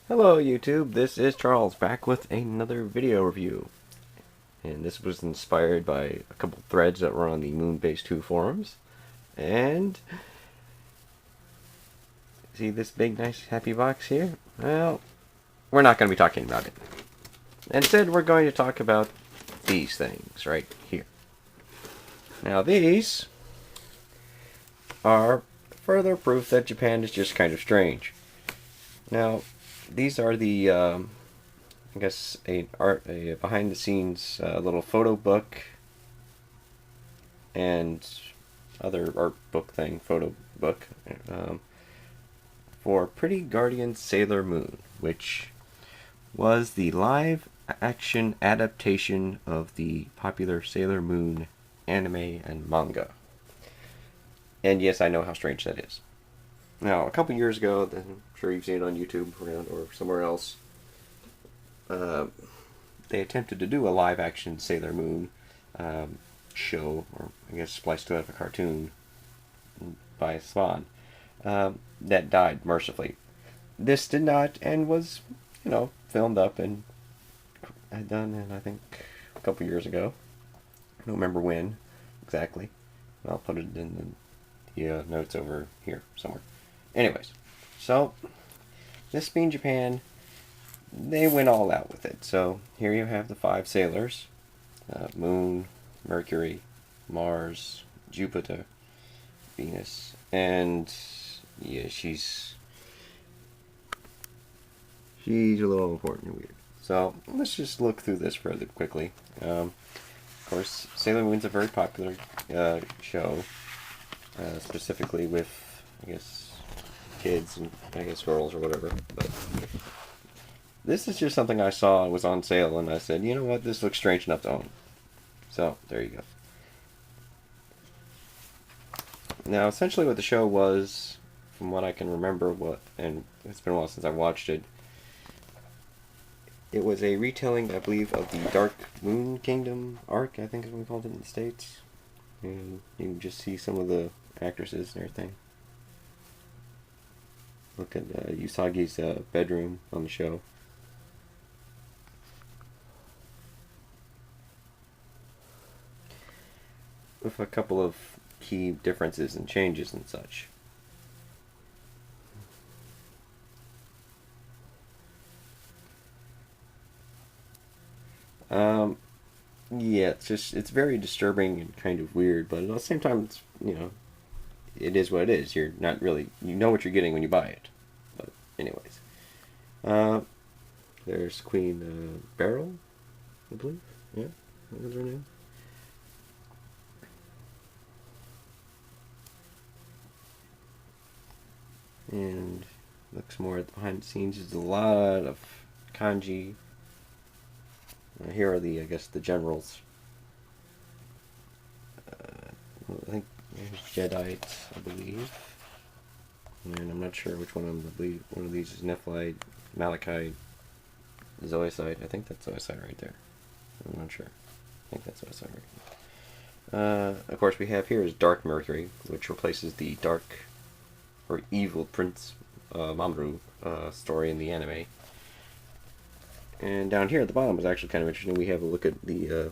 Hello YouTube, this is Charles back with another video review. And this was inspired by a couple threads that were on the Moonbase 2 forums. And see this big nice happy box here? Well, we're not going to be talking about it. Instead, we're going to talk about these things right here. Now these are further proof that Japan is just kind of strange. Now, these are the I guess a behind the scenes little photo book and other art book thing, photo book, for Pretty Guardian Sailor Moon, which was the live action adaptation of the popular Sailor Moon anime and manga. And yes, I know how strange that is. Now, a couple years ago, I'm sure you've seen it on YouTube around or somewhere else, they attempted to do a live-action Sailor Moon show, or I guess spliced out of a cartoon by Swan, that died mercifully. This did not, and was, filmed up and done, and I think a couple years ago. I don't remember when exactly. I'll put it in the notes over here somewhere. Anyways, so this being Japan, they went all out with it. So here you have the 5 sailors: Moon, Mercury, Mars, Jupiter, Venus, and yeah, she's a little important and weird. So let's just look through this rather quickly. Of course, Sailor Moon's a very popular show, specifically with, I guess, kids and I guess girls or whatever. But this is just something I saw was on sale, and I said, you know what, this looks strange enough to own. So there you go. Now, essentially, what the show was, from what I can remember, and it's been a while since I watched it. It was a retelling, I believe, of the Dark Moon Kingdom arc, I think is what we called it in the States. And you can just see some of the actresses and everything. Look at Usagi's bedroom on the show. With a couple of key differences and changes and such. Yeah, it's very disturbing and kind of weird, but at the same time, it's, it is what it is. You're not really, you know what you're getting when you buy it. But anyways, there's Queen Beryl, I believe. Yeah, what was her name? And looks more at the behind the scenes. There's a lot of kanji. Here are I guess, the generals. I think there's Jedites, I believe. And I'm not sure which one of them. I believe one of these is Nephlite, Malachite, Zoisite. I think that's Zoisite right there. I'm not sure. I think that's Zoisite right there. Of course, we have here is Dark Mercury, which replaces the dark or evil Prince Mamoru story in the anime. And down here at the bottom is actually kind of interesting. We have a look at the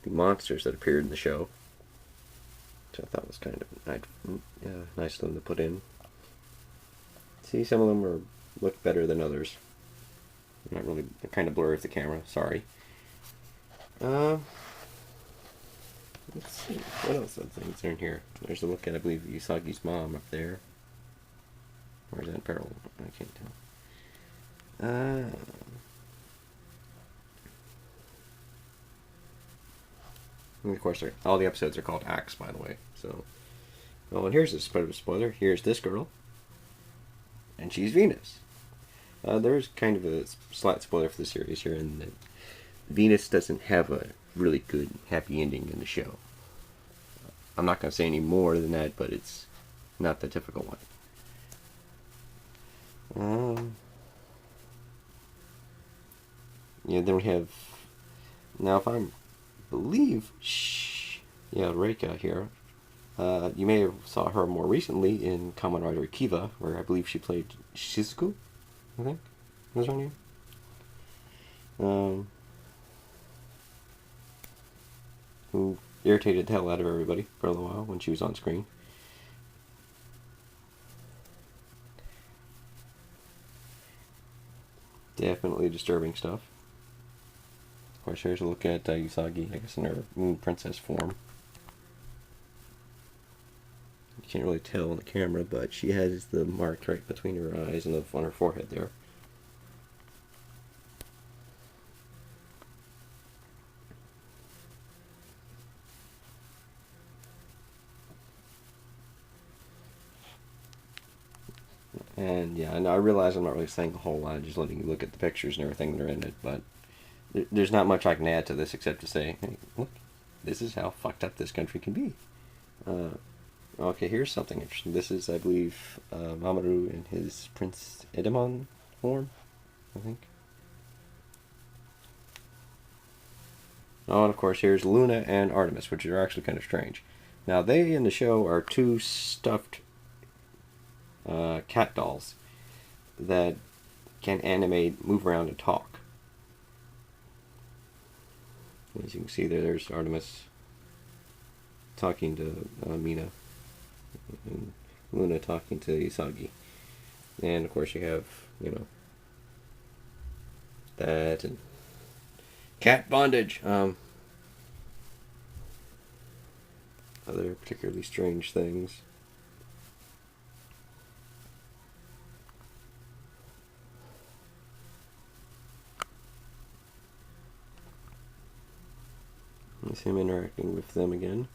monsters that appeared in the show, which I thought was kind of nice of them to put in. See, some of them look better than others. Not really, they're kind of blurry with the camera. Sorry. Let's see what else are things in here. There's a look at, I believe, Usagi's mom up there. Or is that Beryl? I can't tell. And of course, all the episodes are called acts, by the way. So, well, and here's a spoiler. Here's this girl, and she's Venus. There's kind of a slight spoiler for the series here, in that Venus doesn't have a really good happy ending in the show. I'm not going to say any more than that, but it's not the typical one. Yeah, then we have, now if I'm believe, yeah, Reika here. You may have saw her more recently in Kamen Rider Kiva, where I believe she played Shizuku, I think. was her name. Who irritated the hell out of everybody for a little while when she was on screen. Definitely disturbing stuff. Of course, here's a look at Usagi, I guess in her Moon Princess form. You can't really tell on the camera, but she has the mark right between her eyes and on her forehead there. And yeah, I realize I'm not really saying a whole lot, just letting you look at the pictures and everything that are in it, but there's not much I can add to this except to say, hey, look, this is how fucked up this country can be. Okay, here's something interesting. This is, I believe, Mamoru in his Prince Edamon form, I think. Oh, and of course, here's Luna and Artemis, which are actually kind of strange. Now, they in the show are two stuffed cat dolls that can animate, move around, and talk. As you can see there's Artemis talking to Mina, and Luna talking to Usagi. And of course you have, that and cat bondage. Other particularly strange things. It's him interacting with them again.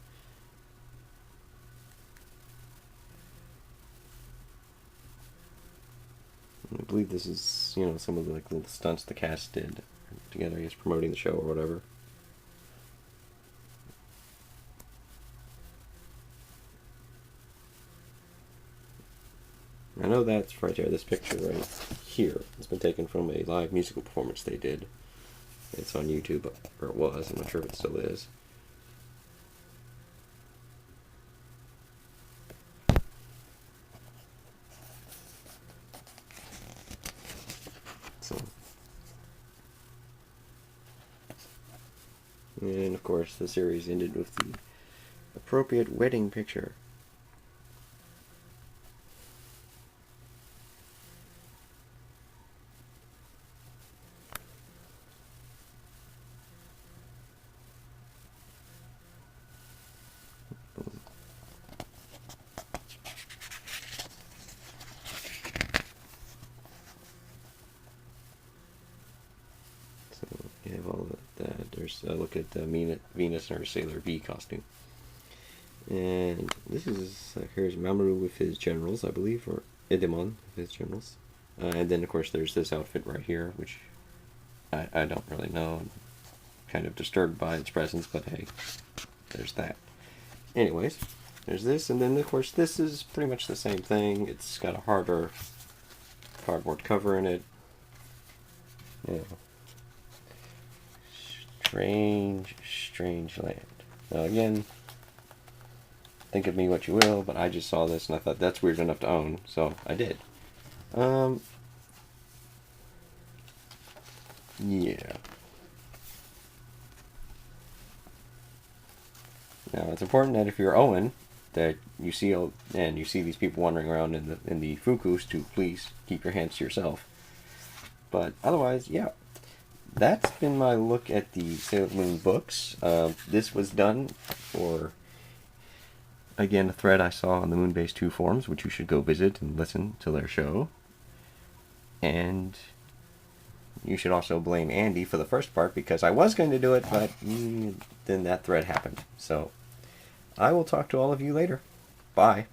I believe this is, some of the little stunts the cast did together, I guess, promoting the show or whatever. I know that's right there, this picture right here. It's been taken from a live musical performance they did. It's on YouTube, or it was, I'm not sure if it still is. So, and of course the series ended with the appropriate wedding picture. You have all that. There's a look at Venus in her Sailor V costume. And this is, here's Mamoru with his generals, I believe, or Edamon with his generals. And then, of course, there's this outfit right here, which I don't really know. I'm kind of disturbed by its presence, but hey, there's that. Anyways, there's this, and then, of course, this is pretty much the same thing. It's got a harder cardboard cover in it. Yeah. Strange land. Now again, think of me what you will, but I just saw this and I thought that's weird enough to own, so I did. Yeah. Now it's important that if you're Owen, that you see these people wandering around in the fukus to please keep your hands to yourself. But otherwise, yeah. That's been my look at the Sailor Moon books. This was done for, again, a thread I saw on the Moonbase 2 forums, which you should go visit and listen to their show. And you should also blame Andy for the first part, because I was going to do it, but then that thread happened. So, I will talk to all of you later. Bye.